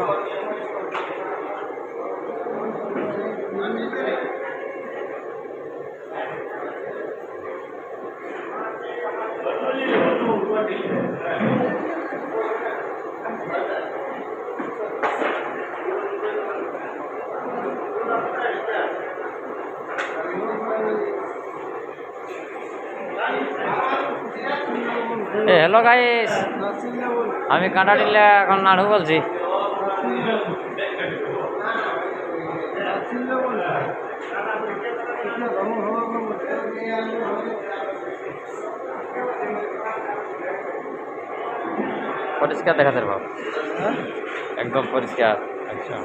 Hello guys আমি কাঁটাডিলা এখন নাড়ু বলছি। পরিষ্কার দেখা যাবে বাবা, একদম পরিষ্কার। আচ্ছা